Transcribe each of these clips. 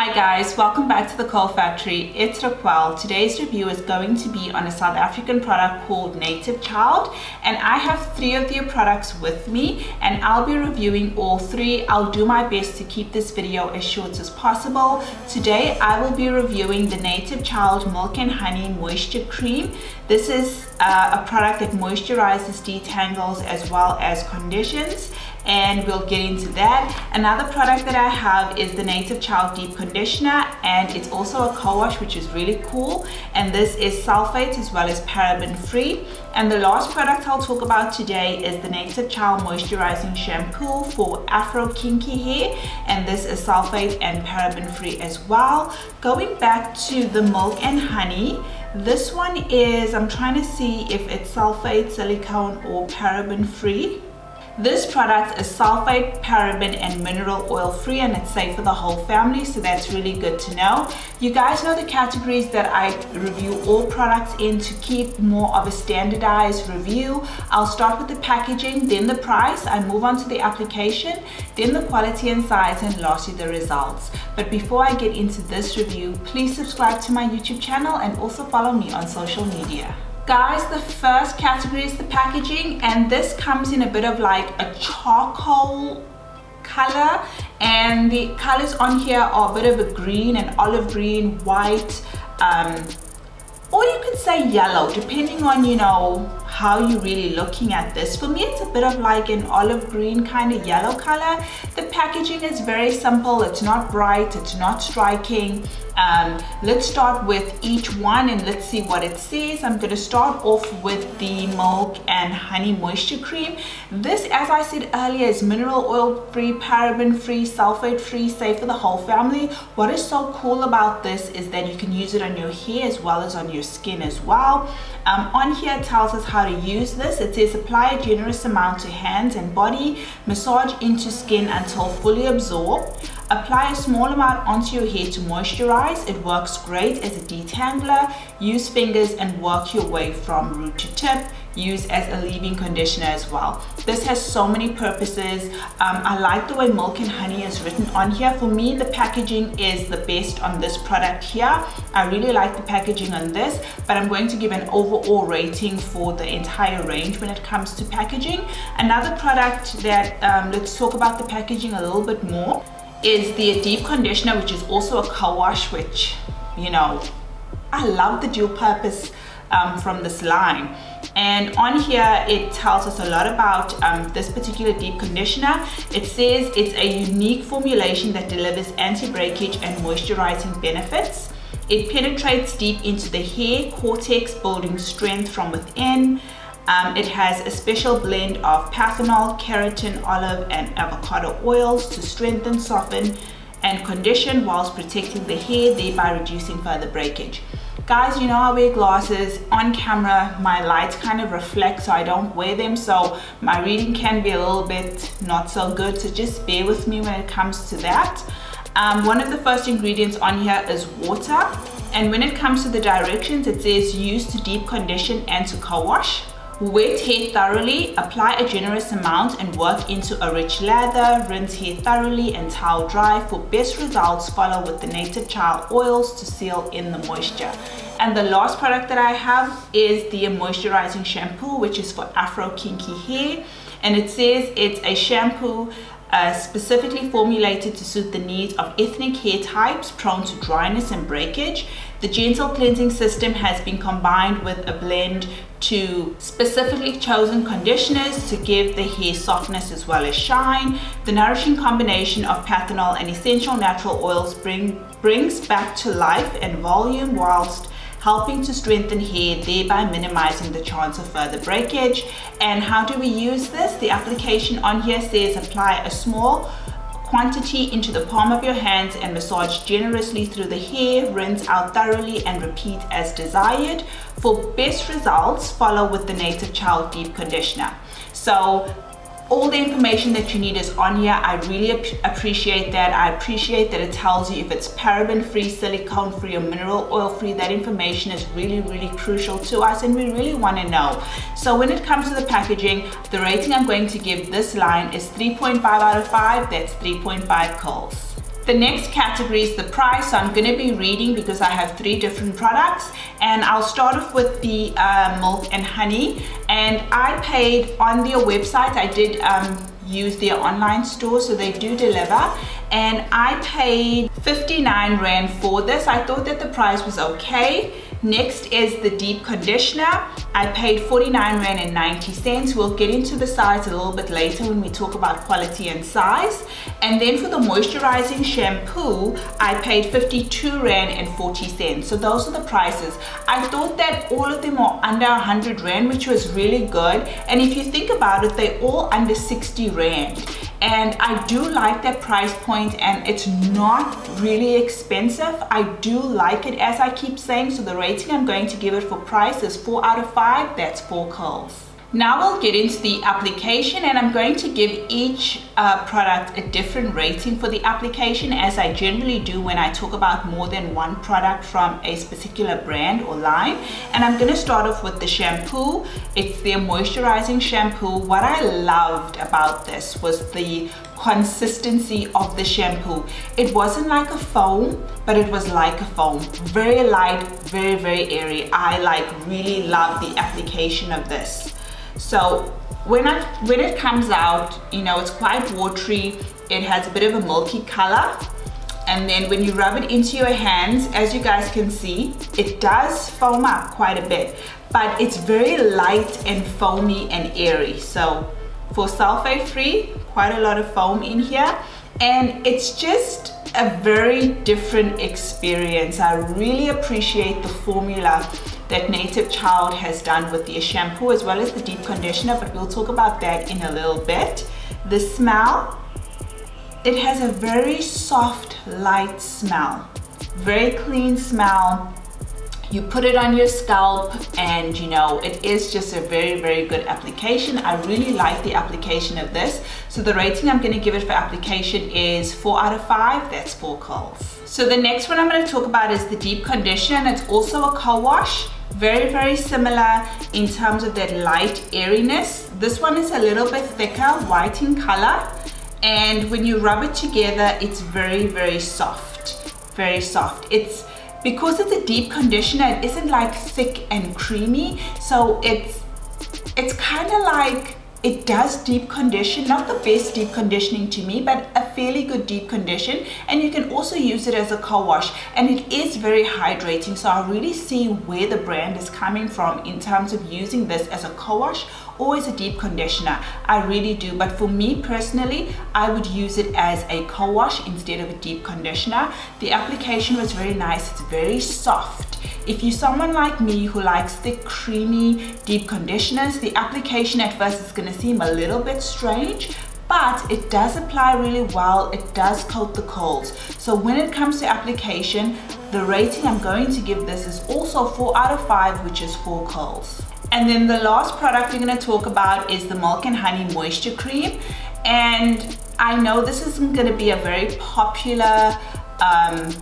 Hi guys, welcome back to the Curl Factory. It's Raquel. Today's review is going to be on a South African product called Native Child, and I have 3 of their products with me and I'll be reviewing all 3. I'll do my best to keep this video as short as possible. Today I will be reviewing the Native Child Milk and Honey Moisture Cream. This is a product that moisturizes, detangles as well as conditions, and we'll get into that. Another product that I have is the Native Child Deep Conditioner, and it's also a cowash, which is really cool, and this is sulfate as well as paraben free. And the last product I'll talk about today is the Native Child Moisturizing Shampoo for afro kinky hair, and this is sulfate and paraben free as well. Going back to the milk and honey, this one is, I'm trying to see if it's sulfate, silicone or paraben free. This product is sulfate, paraben and mineral oil free, and it's safe for the whole family, so that's really good to know. You guys know the categories that I review all products in to keep more of a standardized review. I'll start with the packaging, then the price, I move on to the application, then the quality and size, and lastly the results. But before I get into this review, please subscribe to my YouTube channel and also follow me on social media. Guys, the first category is the packaging, and this comes in a bit of like a charcoal color, and the colors on here are a bit of a green and olive green, white, or you could say yellow, depending on how you're really looking at this. For me, it's a bit of like an olive green kind of yellow color. The packaging is very simple, it's not bright, it's not striking. Let's start with each one and let's see what it says. I'm going to start off with the milk and honey moisture cream. This, as I said earlier, is mineral oil free, paraben free, sulfate free, safe for the whole family. What is so cool about this is that you can use it on your hair as well as on your skin as well. On here it tells us how to use this. It says apply a generous amount to hands and body, massage into skin until fully absorbed. Apply a small amount onto your hair to moisturize. It works great as a detangler. Use fingers and work your way from root to tip. Use as a leave-in conditioner as well. This has so many purposes. I like the way milk and honey is written on here. For me, the packaging is the best on this product here. I really like the packaging on this, but I'm going to give an overall rating for the entire range when it comes to packaging. Another product that, let's talk about the packaging a little bit more, is the deep conditioner, which is also a co-wash, which I love the dual purpose from this line. And on here it tells us a lot about this particular deep conditioner. It says it's a unique formulation that delivers anti-breakage and moisturizing benefits. It penetrates deep into the hair cortex, building strength from within. It has a special blend of panthenol, keratin, olive and avocado oils to strengthen, soften and condition whilst protecting the hair, thereby reducing further breakage. Guys, I wear glasses. On camera my lights kind of reflect, so I don't wear them, so my reading can be a little bit not so good, so just bear with me when it comes to that. One of the first ingredients on here is water, and when it comes to the directions, it says use to deep condition and to co-wash. Wet hair thoroughly, apply a generous amount and work into a rich lather. Rinse hair thoroughly and towel dry. For best results, follow with the Native Child oils to seal in the moisture. And the last product that I have is the moisturizing shampoo, which is for afro kinky hair, and it says it's a shampoo specifically formulated to suit the needs of ethnic hair types prone to dryness and breakage. The gentle cleansing system has been combined with a blend to specifically chosen conditioners to give the hair softness as well as shine. The nourishing combination of panthenol and essential natural oils brings back to life and volume whilst helping to strengthen hair, thereby minimizing the chance of further breakage. And how do we use this? The application on here says apply a small quantity into the palm of your hands and massage generously through the hair. Rinse out thoroughly and repeat as desired. For best results, follow with the Native Child Deep Conditioner. So all the information that you need is on here. I really appreciate that. I appreciate that it tells you if it's paraben free, silicone free or mineral oil free. That information is really, really crucial to us and we really want to know. So when it comes to the packaging, the rating I'm going to give this line is 3.5 out of 5. That's 3.5 curls. The next category is the price. So I'm going to be reading because I have 3 different products, and I'll start off with the milk and honey. And I paid on their website, I did use their online store, so they do deliver, and I paid 59 Rand for this. I thought that the price was okay. Next is the deep conditioner. I paid 49 Rand and 90 cents. We'll get into the size a little bit later when we talk about quality and size. And then for the moisturizing shampoo, I paid 52 Rand and 40 cents. So those are the prices. I thought that all of them are under 100 Rand, which was really good. And if you think about it, they're all under 60 Rand. And I do like that price point, and it's not really expensive. I do like it, as I keep saying. So the rating I'm going to give it for price is 4 out of 5. That's 4 curls. Now we'll get into the application, and I'm going to give each product a different rating for the application, as I generally do when I talk about more than one product from a particular brand or line. And I'm going to start off with the shampoo. It's their moisturizing shampoo. What I loved about this was the consistency of the shampoo. It wasn't like a foam, but it was like a foam. Very light, very, very airy. I really love the application of this. So when it comes out, you know, it's quite watery. It has a bit of a milky color. And then when you rub it into your hands, as you guys can see, it does foam up quite a bit, but it's very light and foamy and airy. So for sulfate free, quite a lot of foam in here. And it's just a very different experience. I really appreciate the formula that Native Child has done with their shampoo as well as the deep conditioner, but we'll talk about that in a little bit. The smell, it has a very soft, light smell, very clean smell. You put it on your scalp, and you know, it is just a very, very good application. I really like the application of this. So the rating I'm going to give it for application is 4 out of 5. That's 4 curls. So the next one I'm going to talk about is the deep conditioner, and it's also a co-wash. Very, very similar in terms of that light airiness. This one is a little bit thicker, white in color, and when you rub it together, it's very, very soft. Very soft. Because it's a deep conditioner, it isn't like thick and creamy, so it's kind of like, it does deep condition, not the best deep conditioning to me, but a fairly good deep condition. And you can also use it as a co-wash, and it is very hydrating. So I really see where the brand is coming from in terms of using this as a co-wash or as a deep conditioner. I really do, but for me personally, I would use it as a co-wash instead of a deep conditioner. The application was very nice. It's very soft. If you're someone like me who likes thick, creamy, deep conditioners, the application at first is going to seem a little bit strange, but it does apply really well. It does coat the curls. So when it comes to application, the rating I'm going to give this is also 4 out of 5, which is 4 curls. And then the last product we're going to talk about is the Milk and Honey Moisture Cream. And I know this isn't going to be a very popular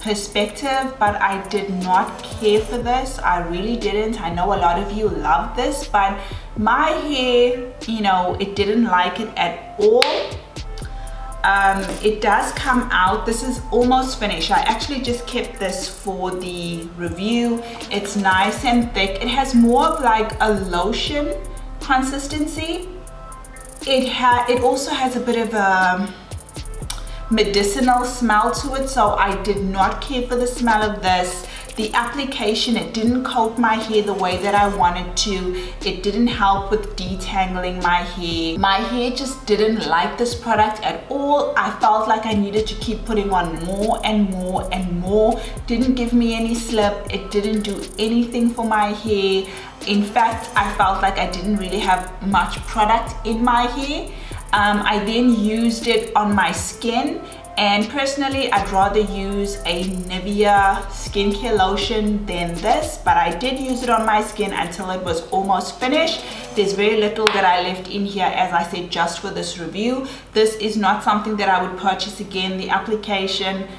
perspective, but I did not care for this. I really didn't. I know a lot of you love this, but my hair, you know, it didn't like it at all. It does come out. This is almost finished. I actually just kept this for the review. It's nice and thick. It has more of like a lotion consistency. It also has a bit of a medicinal smell to it, so I did not care for the smell of this. The application, it didn't coat my hair the way that I wanted to. It didn't help with detangling my hair. My hair just didn't like this product at all. I felt like I needed to keep putting on more and more and more. Didn't give me any slip. It didn't do anything for my hair. In fact, I felt like I didn't really have much product in my hair. I then used it on my skin, and personally I'd rather use a Nivea skincare lotion than this, but I did use it on my skin until it was almost finished. There's very little that I left in here, as I said, just for this review. This is not something that I would purchase again. The application,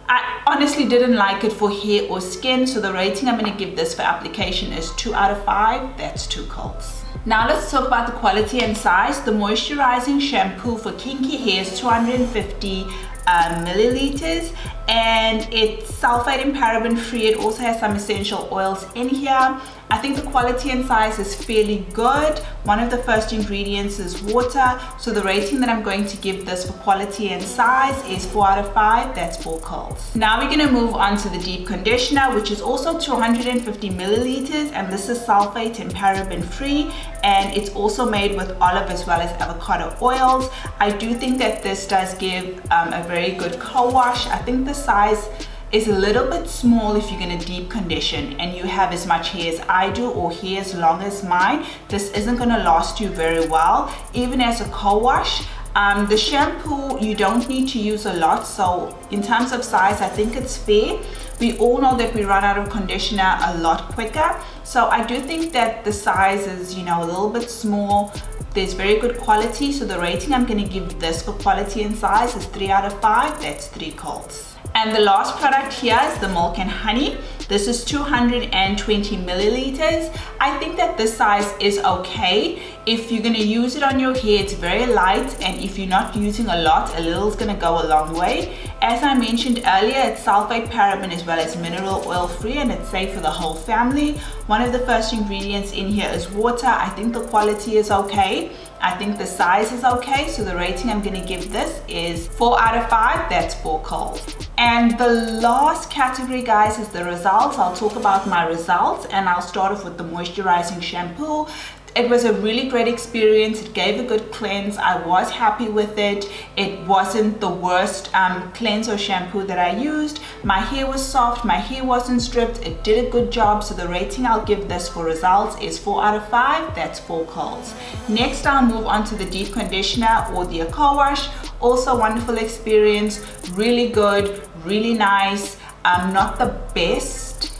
I honestly didn't like it for hair or skin, so the rating I'm going to give this for application is 2 out of 5. That's 2 curls. Now let's talk about the quality and size. The moisturizing shampoo for kinky hair is 250 milliliters, and it's sulfate and paraben free. It also has some essential oils in here. I think the quality and size is fairly good. One of the first ingredients is water, so the rating that I'm going to give this for quality and size is 4 out of 5. That's 4 curls. Now we're going to move on to the deep conditioner, which is also 250 milliliters, and this is sulfate and paraben free, and it's also made with olive as well as avocado oils. I do think that this does give a very good co-wash. I think the size is a little bit small if you're going to deep condition and you have as much hair as I do, or hair as long as mine. This isn't going to last you very well, even as a co-wash. The shampoo, you don't need to use a lot, so in terms of size, I think it's fair. We all know that we run out of conditioner a lot quicker, so I do think that the size is, you know, a little bit small. There's very good quality, so the rating I'm going to give this for quality and size is 3 out of 5. That's 3 curls. And the last product here is the Milk and Honey. This is 220 milliliters. I think that this size is okay. If you're gonna use it on your hair, it's very light, and if you're not using a lot, a little is gonna go a long way. As I mentioned earlier, it's sulfate, paraben, as well as mineral oil free, and it's safe for the whole family. One of the first ingredients in here is water. I think the quality is okay. I think the size is okay, so the rating I'm gonna give this is 4 out of 5. That's 4 curls. And the last category, guys, is the results. I'll talk about my results, and I'll start off with the moisturizing shampoo. It was a really great experience. It gave a good cleanse. I was happy with it. It wasn't the worst cleanser shampoo that I used. My hair was soft. My hair wasn't stripped. It did a good job. So the rating I'll give this for results is 4 out of 5. That's 4 curls. Next, I'll move on to the deep conditioner or the co-wash. Also wonderful experience. Really good. Really nice. Not the best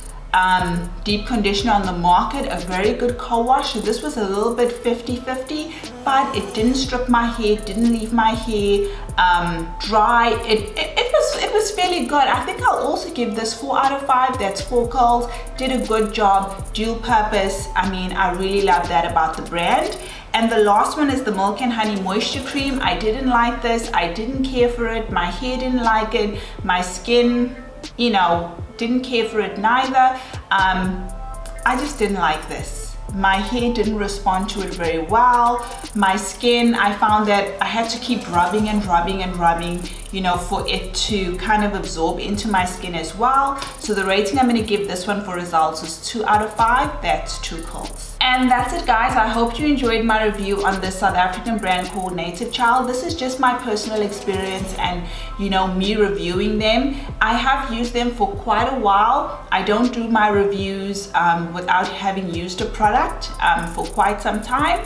deep conditioner on the market, a very good co-wash. So this was a little bit 50-50, but it didn't strip my hair, didn't leave my hair dry. It was fairly good. I think I'll also give this 4 out of 5. That's 4 curls. Did a good job, dual purpose. I mean, I really love that about the brand. And the last one is the Milk and Honey Moisture Cream. I didn't like this. I didn't care for it. My hair didn't like it. My skin, you know, didn't care for it neither. I just didn't like this. My hair didn't respond to it very well. My skin, I found that I had to keep rubbing and rubbing and rubbing, you know, for it to kind of absorb into my skin as well. So the rating I'm going to give this one for results is 2 out of 5. That's 2 curls. And that's it, guys. I hope you enjoyed my review on this South African brand called Native Child. This is just my personal experience and, you know, me reviewing them. I have used them for quite a while. I don't do my reviews without having used a product for quite some time.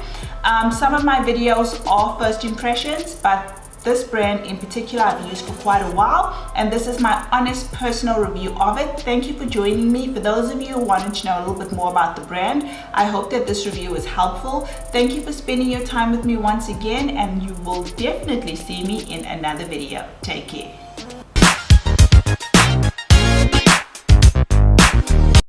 Some of my videos are first impressions, but this brand in particular I've used for quite a while, and this is my honest personal review of it. Thank you for joining me. For those of you who wanted to know a little bit more about the brand, I hope that this review is helpful. Thank you for spending your time with me once again, and you will definitely see me in another video. Take care.